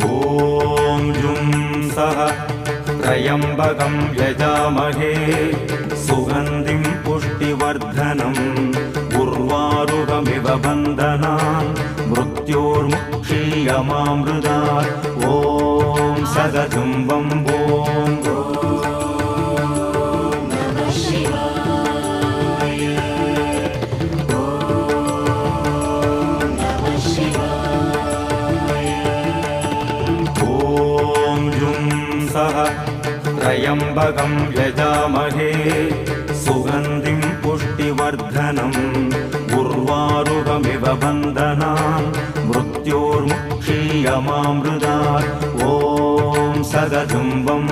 ॐ जुं सः त्र्यम्बकं यजामहे सुगन्धिं पुष्टिवर्धनम् उर्वारुकमिव बन्धनान् मृत्योर्मुक्षीयमामृतात् ॐ सदजुम्बं त्र्यम्बकं यजामहे सुगन्धिं पुष्टिवर्धनम् उर्वारुकमिव बन्धनान् मृत्योर्मुक्षीयमामृतात् ॐ सदजुम्बं